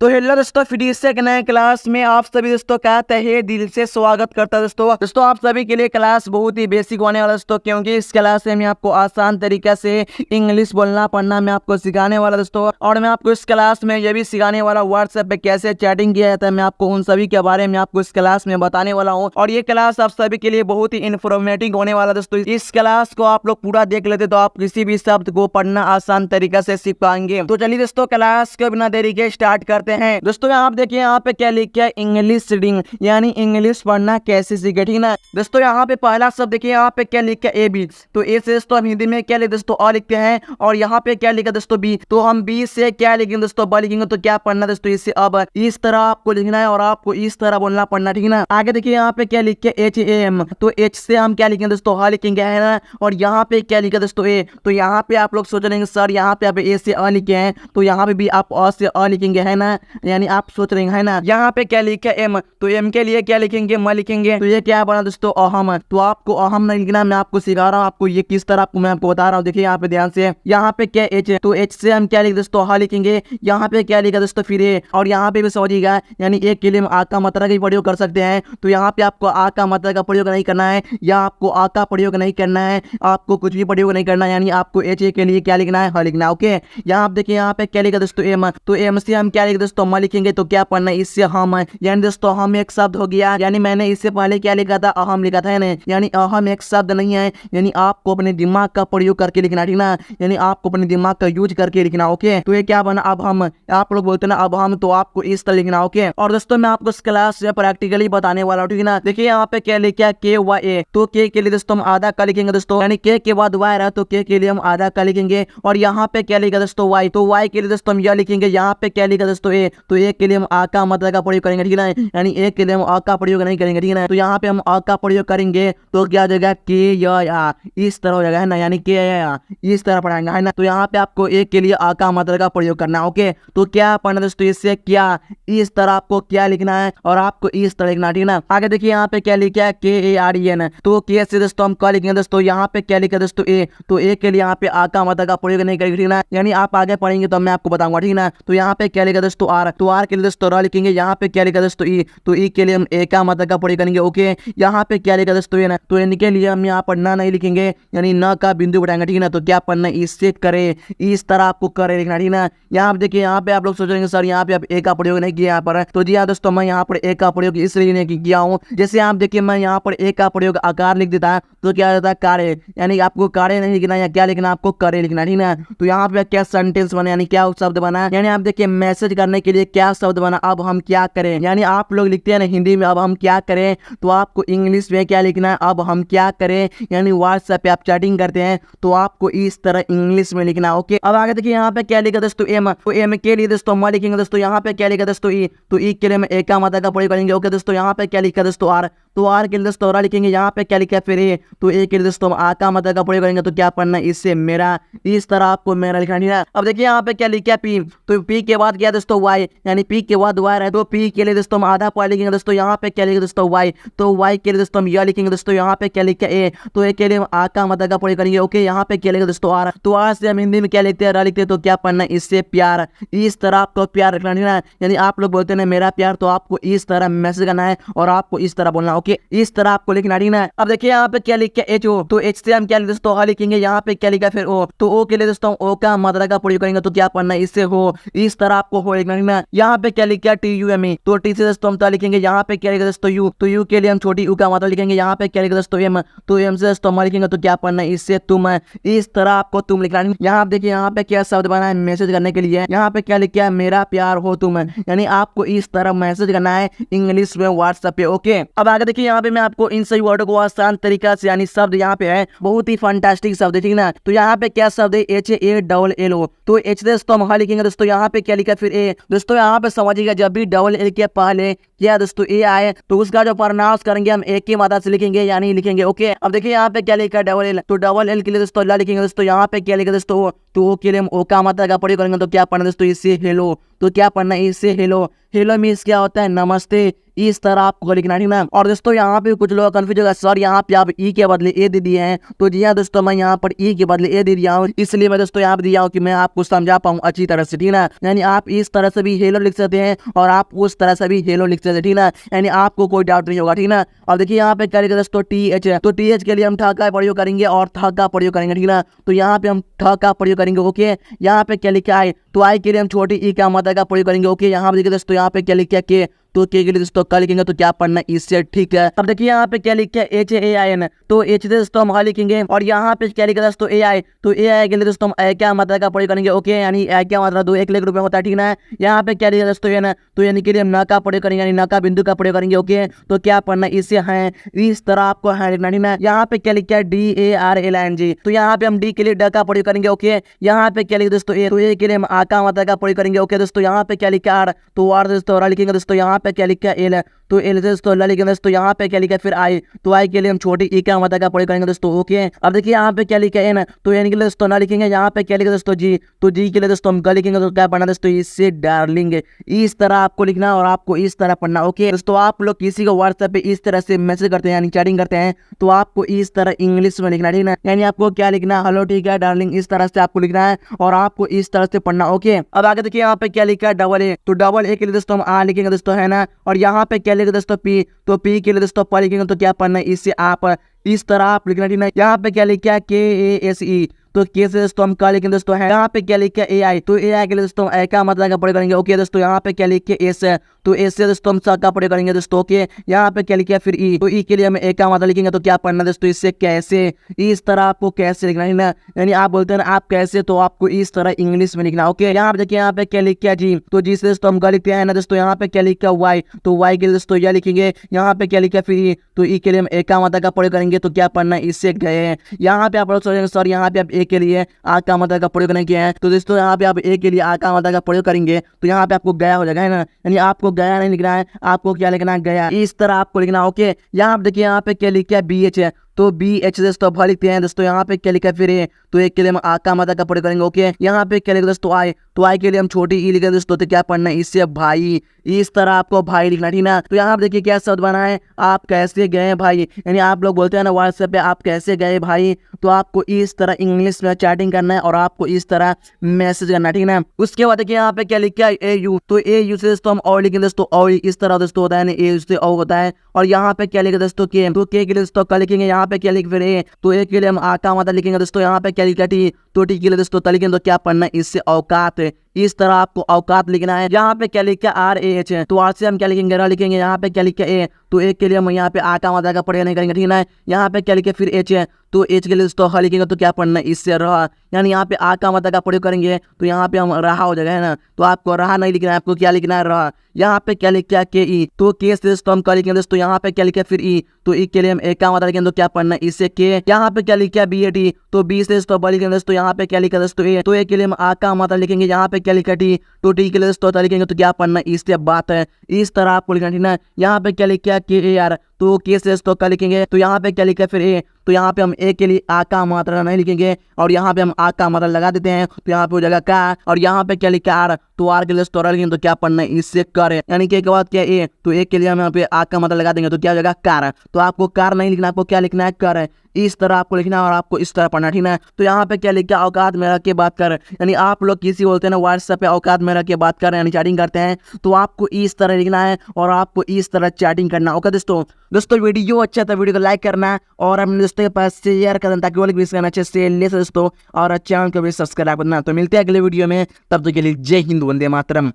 तो हेलो दोस्तों, फिर से एक नए क्लास में आप सभी दोस्तों का तहे दिल से स्वागत करता है। दोस्तों आप सभी के लिए क्लास बहुत ही बेसिक होने वाला दोस्तों, क्योंकि इस क्लास में मैं आपको आसान तरीके से इंग्लिश बोलना पढ़ना मैं आपको सिखाने वाला दोस्तों। और मैं आपको इस क्लास में ये भी सिखाने वाला व्हाट्सएप पे कैसे चैटिंग किया जाता है, मैं आपको उन सभी के बारे में आपको इस क्लास में बताने वाला हूँ। और ये क्लास आप सभी के लिए बहुत ही इन्फॉर्मेटिव होने वाला दोस्तों। इस क्लास को आप लोग पूरा देख लेते तो आप किसी भी शब्द को पढ़ना आसान तरीके से सीख पाएंगे। तो चलिए दोस्तों क्लास को बिना देरी के स्टार्ट करते हैं। दोस्तों आप देखिए यहाँ पे क्या लिखा है, इंग्लिश रीडिंग यानी इंग्लिश पढ़ना कैसे सीखे, ठीक ना। दोस्तों यहाँ पे पहला शब्द देखिए, यहाँ पे क्या लिखा है ए बी। तो ए से दोस्तों हम हिंदी में क्या लिखते दोस्तों अ लिखते हैं। और यहाँ पे क्या लिखा दोस्तों बी, तो हम बी से क्या लिखेंगे दोस्तों ब लिखेंगे। तो क्या पढ़ना दोस्तों इससे अब इस तरह आपको लिखना है और आपको इस तरह बोलना पड़ना, ठीक ना। आगे देखिए यहाँ पे क्या लिखे एच ए एम, तो एच से हम क्या लिखेंगे दोस्तों ह लिखेंगे, है ना। और यहाँ पे क्या लिखा दोस्तों ए, तो यहाँ पे आप लोग सोच रहे हैं सर यहाँ पे आप ए से अ लिखे हैं, तो यहाँ पे भी आप अ से अ लिखेंगे, है ना। यानी आप सोच रहे हैं, है ना। यहाँ पे क्या लिखा है एम, तो एम के लिए क्या लिखेंगे म लिखेंगे। तो ये क्या बना दोस्तों अहम, तो आपको अहम नहीं लिखना, मैं आपको सिखा रहा हूँ आपको ये किस तरह मैं आपको बता रहा हूँ। देखिए यहाँ पे ध्यान से, यहाँ पे क्या एच, तो एच से हम क्या लिखे दोस्तों ह लिखेंगे। यहाँ पे क्या लिखा दोस्तों फिर ए, और यहाँ पे भी समझिएगा यानी एक के लिए हम आ का मात्रा का प्रयोग कर सकते हैं। तो यहाँ पे आपको आ का मात्रा का प्रयोग नहीं करना है, या आपको आ का प्रयोग नहीं करना है, आपको कुछ भी प्रयोग नहीं करना है, यानी आपको एच ए के लिए क्या लिखना है ह लिखना है। ओके यहाँ आप देखिए यहाँ पे क्या लिखा दोस्तों एम, तो एम से हम क्या लिखे दोस्तों म लिखेंगे। तो क्या पढ़ना है इससे हम, यानी दोस्तों हम एक शब्द हो गया। यानी मैंने इससे पहले क्या लिखा था अहम लिखा था, यानी अहम एक शब्द नहीं है, यानी आपको अपने दिमाग का प्रयोग करके लिखना, ठीक ना। यानी आपको अपने दिमाग का यूज करके लिखना। ओके तो ये क्या बना अब हम, आप लोग बोलते ना अब हम, तो आपको इस तरह लिखना। ओके और दोस्तों मैं आपको इस क्लास से प्रैक्टिकली बताने वाला हूँ, ठीक ना। देखिए यहाँ पे क्या लिखा है के व ए, तो के लिए दोस्तों हम आधा का लिखेंगे दोस्तों, यानी के बाद वाई रहा तो के लिए हम आधा का लिखेंगे। और यहाँ पे क्या लिखा दोस्तों वाई, तो वाई के लिए दोस्तों हम यह लिखेंगे। यहाँ पे क्या लिखा दोस्तों ए, तो ए के लिए हम आ का मतलब का प्रयोग करेंगे, ठीक है। यानी ए के लिए हम आ का प्रयोग नहीं करेंगे, ठीक है। तो यहाँ पे हम आ का प्रयोग करेंगे तो क्या हो जाएगा के या इस तरह हो जाएगा, है ना। यानी के या इस तरह पढ़ाएंगे, है ना। तो यहाँ पे आपको ए के लिए आ का मतलब का प्रयोग करना है। ओके तो क्या पढ़ना दोस्तों इससे क्या, इस तरह आपको क्या लिखना है और आपको इस तरह लिखना, ठीक है ना। आगे देखिए यहाँ पे क्या लिखा है के ए आर ई एन, तो के से दोस्तों हम क्या लिखेंगे दोस्तों। यहाँ पे क्या लिखा दोस्तों ए, तो ए के लिए यहाँ पे आ का मतलब का प्रयोग नहीं करेंगे, ठीक ना। यानी आप आगे पढ़ेंगे तो मैं आपको बताऊंगा, ठीक ना। तो यहाँ पे क्या लिखा दोस्तों आर, तो आर के लिए दोस्तों र लिखेंगे। यहाँ पे क्या लिखा दोस्तों ई, तो ई के लिए हम ए का मतलब का प्रयोग करेंगे। ओके यहाँ पे क्या लिखा दोस्तों ए ना, तो एन के लिए हम यहाँ पर ना नहीं लिखेंगे, यानी न का बिंदु बढ़ाएंगे, ठीक है ना। तो क्या पढ़ना इससे करे, इस तरह आपको करे लिखना, ठीक ना। यहाँ आप देखिए यहाँ पे आप लोग सोच रहे हैं सर यहाँ पे आप ए का प्रयोग नहीं किया यहाँ पर, तो जी हाँ दोस्तों मैं यहाँ पर ए का प्रयोग इसलिए नहीं किया हूँ। जैसे आप देखिए मैं यहाँ पर ए का प्रयोग आकार लिख देता तो क्या होता है कार्य, यानी आपको कार्य नहीं लिखना या क्या लिखना, आपको करे लिखना, ठीक ना। तो यहाँ पे क्या सेंटेंस बना, यानी क्या शब्द बना, यानी आप देखिए मैसेज करने के लिए क्या शब्द बना, अब हम क्या करें। यानी आप लोग लिखते हैं ना हिंदी में अब हम क्या करें, तो आपको इंग्लिश में क्या लिखना है अब हम क्या करें। यानी व्हाट्सएप पे आप चैटिंग करते हैं तो आपको इस तरह इंग्लिश में लिखना। ओके अब आगे देखिए यहाँ पे क्या लिखा दोस्तों एम, तो एम के लिए दोस्तों हम लिखेंगे दोस्तों। यहाँ पे क्या लिखा दोस्तों ई, तो ई के लिए हम ए का मतलब का प्रयोग करेंगे। ओके दोस्तों यहाँ पे क्या लिखा दोस्तों आर, तो आर के लिए दोस्तों रा लिखेंगे। यहाँ पे क्या लिखा है फिर ए, तो ए के लिए दोस्तों हम आ का मतलब का प्रयोग करेंगे। तो क्या पढ़ना इससे मेरा, इस तरह आपको मेरा लिखना, ठीक है। अब देखिए यहाँ पे क्या लिखा है पी, तो पी के बाद क्या दोस्तों वाई, यानी पी के बाद वाई है, तो पी के लिए दोस्तों हम आधा पॉइंट लिखेंगे दोस्तों। यहाँ पे क्या लिखेंगे दोस्तों वाई, तो वाई के लिए दोस्तों हम यह लिखेंगे दोस्तों। यहाँ पे क्या लिखा है ए, तो ए के लिए हम आ का मतलब का प्रयोग करेंगे। ओके यहाँ पे क्या लिखेंगे दोस्तों आर, तो आर से हम हिंदी में क्या लिखते हैं रा लिखते हैं। तो क्या पढ़ना इससे प्यार, इस तरह आपको प्यार रखना, ठीक है। यानी आप लोग बोलते हैं मेरा प्यार, तो आपको इस तरह मैसेज करना है और आपको इस तरह बोलना। ओके इस तरह आपको लिखना, ठीक है। अब देखिए यहाँ पे क्या लिखा है एच ओ, तो एच से हम क्या लिखते दोस्तों ह लिखेंगे। यहाँ पे क्या लिखा फिर ओ, तो ओ के लिए दोस्तों ओ का मात्रा का प्रयोग करेंगे। तो क्या पढ़ना इससे हो, इस तरह आपको हो लिखना, ठीक है। यहाँ पे क्या लिखा है टी यू एम ई, तो टी से दोस्तों हम लिखेंगे। यहाँ पे क्या लिखा दोस्तों यू, तो यू के लिए हम छोटी यू का मात्रा लिखेंगे। यहाँ पे क्या लिखा दोस्तों एम, तो एम से दोस्तों हम लिखेंगे। तो क्या पढ़ना इससे तुम, इस तरह आपको तुम लिखना। यहाँ आप देखिए यहाँ पे क्या शब्द बना है मैसेज करने के लिए। यहाँ पे क्या लिखा है मेरा प्यार हो तुम, यानी आपको इस तरह मैसेज करना है इंग्लिश में व्हाट्सएप पे। ओके अब आगे देखिए यहाँ पे मैं आपको इन सभी वर्डों को आसान तरीका से, यानी शब्द यहाँ पे है बहुत ही फंटास्टिक शब्द है, ठीक ना। तो यहाँ पे क्या शब्द है H A double L O, तो एच दोस्तों हम लिखेंगे दोस्तों। यहाँ पे क्या लिखा फिर ए, दोस्तों यहाँ पे समझिएगा जब भी डबल एल के पहले क्या दोस्तों ए आए तो उसका जो प्रोनाउंस करेंगे हम एक की मात्रा से लिखेंगे, यानी लिखेंगे। ओके अब देखिए यहाँ पे क्या लिखा है डबल एल, तो डबल एल के लिए दोस्तों ला लिखेंगे दोस्तों। यहाँ पे क्या लिखा दोस्तों, तो ओ के लिए हम ओ का मात्रा का प्रयोग करेंगे। तो क्या पढ़ना दोस्तों इससे हेलो, तो क्या पढ़ना इससे हेलो। हेलो मीन्स क्या होता है नमस्ते, इस तरह आपको लिखना, ठीक ना। और दोस्तों यहाँ पे कुछ लोग कंफ्यूज होगा, सर यहाँ पे आप ई के बदले ए दे दिए हैं। तो जी हाँ दोस्तों, मैं यहाँ पर ई के बदले ए दे दिया हूँ, इसलिए मैं दोस्तों यहाँ पे दिया हूँ कि मैं आपको समझा पाऊँ अच्छी तरह से, ठीक ना। यानी आप इस तरह से भी हेलो लिख सकते हैं और आप उस तरह से भी हेलो लिख सकते हैं, ठीक ना। यानी आपको कोई डाउट नहीं होगा, ठीक ना। और देखिए यहाँ पे क्या लिखा दोस्तों, टी एच है, तो टी एच के लिए हम ठ का प्रयोग करेंगे और थ का प्रयोग करेंगे, ठीक ना। तो यहाँ पे हम ठ का प्रयोग करेंगे, ओके। यहाँ पे क्या लिखा है, तो आई के लिए हम छोटी ई का मात्रा का प्रयोग करेंगे, ओके। यहाँ पे देखिए दोस्तों, यहाँ पे क्या लिखा के, तो के लिए दोस्तों का लिखेंगे तो क्या पढ़ना इससे, ठीक है। अब देखिए यहाँ पे क्या लिखा है, एच ए आई एन, तो एच से दोस्तों हम लिखेंगे। और यहाँ पे क्या लिखा दोस्तों, ए आई, तो ए आई के लिए दोस्तों हम क्या मात्रा का प्रयोग करेंगे, ओके। यानी क्या मात्रा 2 1 लाख रुपए होता है, ठीक ना। यहाँ पे क्या लिखा दोस्तों, एन, तो यानी के लिए हम न का प्रयोग करेंगे, यानी न का बिंदु का प्रयोग करेंगे, ओके। तो क्या पढ़ना इससे है, इस तरह आपको है लिखना, ठीक ना। यहाँ पे क्या लिखा है, D A R L N G, तो यहाँ पे हम डी के लिए ड का प्रयोग करेंगे, ओके। यहाँ पे क्या लिखा दोस्तों, ए, तो ए के लिए हम आ का मात्रा का प्रयोग करेंगे, ओके दोस्तों। यहाँ पे क्या लिखा आर, तो आर दोस्तों और लिखेंगे दोस्तों। यहाँ पे क्या लिखा एल, तो एल से दोस्तों लिखेंगे दोस्तों। यहाँ पे क्या लिखा है फिर आई, तो आई के लिए हम छोटी ई का मात्रा का प्रयोग करेंगे दोस्तों, ओके। अब देखिए यहाँ पे क्या लिखा है एन, तो एन के लिए दोस्तों ना लिखेंगे। यहाँ पे क्या लिखा दोस्तों, जी, तो जी के लिए दोस्तों हम लिखेंगे, तो क्या पढ़ना दोस्तों इससे, डार्लिंग। इस तरह आपको लिखना और आपको इस तरह पढ़ना, ओके दोस्तों। आप लोग किसी को व्हाट्सएप पे इस तरह से मैसेज करते हैं यानी चैटिंग करते हैं, तो आपको इस तरह इंग्लिश में लिखना, ठीक है। यानी आपको क्या लिखना, हेलो ठीक है डार्लिंग, इस तरह से आपको लिखना है और आपको इस तरह से पढ़ना, ओके। अब आगे देखिए यहाँ पे क्या लिखा है, डबल ए, तो डबल ए के लिए दोस्तों हम आ लिखेंगे दोस्तों, है ना। और यहाँ पे क्या लिखेंगे दोस्तों, पी, तो पी के लिए दोस्तों प लिखेंगे, तो क्या पढ़ना है इससे आप इस तरह आप लिखना, ठीक है। यहाँ पे क्या लिखा है, के ए एस ई, तो के से दोस्तों हम का लिखेंगे दोस्तों, है। यहाँ पे क्या लिखा है, ए आई, तो ए आई के लिए दोस्तों ए का मतलब का प्रयोग करेंगे, ओके दोस्तों। यहाँ पे क्या लिखे एस है, तो एस से दोस्तों हम स का प्रयोग करेंगे दोस्तों, ओके। यहाँ पे क्या लिखा है फिर ई, तो ई के लिए हम ए का मतलब लिखेंगे, तो क्या पढ़ना दोस्तों इससे, कैसे। इस तरह आपको कैसे लिखना है ना, यानी आप बोलते हैं ना आप कैसे, तो आपको इस तरह इंग्लिश में लिखना, ओके। यहाँ पे देखिए यहाँ पे क्या लिखा है, जी, तो जी से दोस्तों हम का लिखते हैं ना दोस्तों। यहाँ पे क्या लिखा है, वाई, तो वाई के लिए दोस्तों यह लिखेंगे। यहाँ पे क्या लिखा है फिर ई, तो ई के लिए हम ए का मतलब का प्रयोग करेंगे, तो क्या पढ़ना इससे, गए। यहाँ पे आप लोग सोचेंगे सर यहाँ पे आप ए के लिए आ का मतलब का प्रयोग करने के हैं, तो दोस्तों यहाँ पे आप ए के लिए आ का मतलब का प्रयोग करेंगे, तो यहाँ पे आपको गया हो जाएगा, है ना। यानी आपको गया नहीं लिखना है, आपको क्या लिखना है, गया, इस तरह आपको लिखना, ओके। यहाँ पे देखिए यहाँ पे क्या लिखा है, बी एच है, तो बी एच दोस्तों भ लिखते हैं दोस्तों। यहाँ पे क्या लिखा है फिर ए, तो एक के लिए हम आ का मात्रा का प्रयोग करेंगे, ओके। यहाँ पे क्या लिखा दोस्तों, आई, तो आई के लिए हम छोटी ई लिखे दोस्तों, तो क्या पढ़ना है इससे, भाई। इस तरह आपको भाई लिखना, ठीक ना। तो यहाँ पे देखिए क्या शब्द बना है, आप कैसे गए भाई, यानी आप लोग बोलते हैं ना व्हाट्सएप पे आप कैसे गए भाई, तो आपको इस तरह इंग्लिश में चैटिंग करना है और आपको इस तरह मैसेज करना है, ठीक ना। उसके बाद देखिए यहाँ पे क्या लिखा है, ए यू, तो ए यू से दोस्तों हम और लिखेंगे दोस्तों, और इस तरह दोस्तों होता है, ए से ओ होता है। और यहाँ पे क्या लिखा दोस्तों, के, तो के लिए दोस्तों का लिखेंगे। यहाँ पे क्या लिख फिर ए, तो ए के लिए हम आ का मतलब लिखेंगे दोस्तों। यहाँ पे क्या लिखा टी, तो टी के लिए दोस्तों त लिखेंगे, तो क्या पढ़ना है इससे, औकात। इस तरह आपको औकात लिखना है। यहाँ पे क्या लिखा आर ए एच है, तो आर से हम क्या लिखेंगे, र लिखेंगे। यहाँ पे क्या लिखा ए, तो एक के लिए हम यहाँ पे आ का मतलब का प्रयोग नहीं करेंगे, ठीक है। यहाँ पे क्या लिखे फिर एच है, तो एच के लिए दोस्तों ह लिखेंगे, तो क्या पढ़ना है इससे, रहा। यानी यहाँ पे आ का मतलब का प्रयोग करेंगे, तो यहाँ पे हम रहा हो जाएगा, है ना। तो आपको रहा नहीं लिखना है, आपको क्या लिखना है, रहा। यहाँ पे क्या लिखा है, के ई, तो के से दोस्तों हम क्या लिखेंगे दोस्तों। यहाँ पे क्या लिखा है फिर ई, तो ई के लिए हम एक का मतलब लिखेंगे, तो क्या पढ़ना है इससे, के। यहाँ पे क्या लिखा है, बी ए टी, तो बी से दोस्तों ब लिखेंगे दोस्तों। यहाँ पे क्या लिखा दोस्तों, ए, तो ए के लिए हम आ का मतलब लिखेंगे। यहाँ पे क्या लिखा टी, तो टी के लिए दोस्तों त लिखेंगे, तो क्या पढ़ना है इससे, बात है। इस तरह आपको लिखना, ठीक है। यहाँ पे क्या लिखा है, के ए आर, तो के से दोस्तों का लिखेंगे। तो यहाँ पे क्या लिखा है फिर ए, तो यहाँ पे हम ए के लिए आ का मात्रा नहीं लिखेंगे और यहाँ पे हम आ का मात्रा लगा देते हैं, तो यहाँ पे हो जाएगा का। और यहाँ पे क्या लिखा आर, तो आर के लिए दोस्तों लिखेंगे, तो क्या पढ़ना है इससे, कर। यानी के बाद क्या ए, तो ए के लिए हम यहाँ पे आ का मात्रा लगा देंगे, तो क्या हो जाएगा, कार। तो आपको कार नहीं लिखना, आपको क्या लिखना है, कर। इस तरह आपको लिखना और आपको इस तरह पढ़ना, ठीक है। तो यहाँ पे क्या लिखा, औकात में रह के बात कर। यानी आप लोग किसी बोलते हैं ना व्हाट्सएप पे औकात में रह के बात कर रहे हैं, यानी चैटिंग करते हैं, तो आपको इस तरह लिखना है और आपको इस तरह चैटिंग करना, ओके दोस्तों वीडियो अच्छा था, वीडियो को लाइक करना और अपने दोस्तों के पास शेयर करना, ताकि वो लोग भी इसका अच्छे से ले दोस्तों, और चैनल को भी सब्सक्राइब करना। तो मिलते हैं अगले वीडियो में, तब तक के लिए जय हिंद, वंदे मातरम।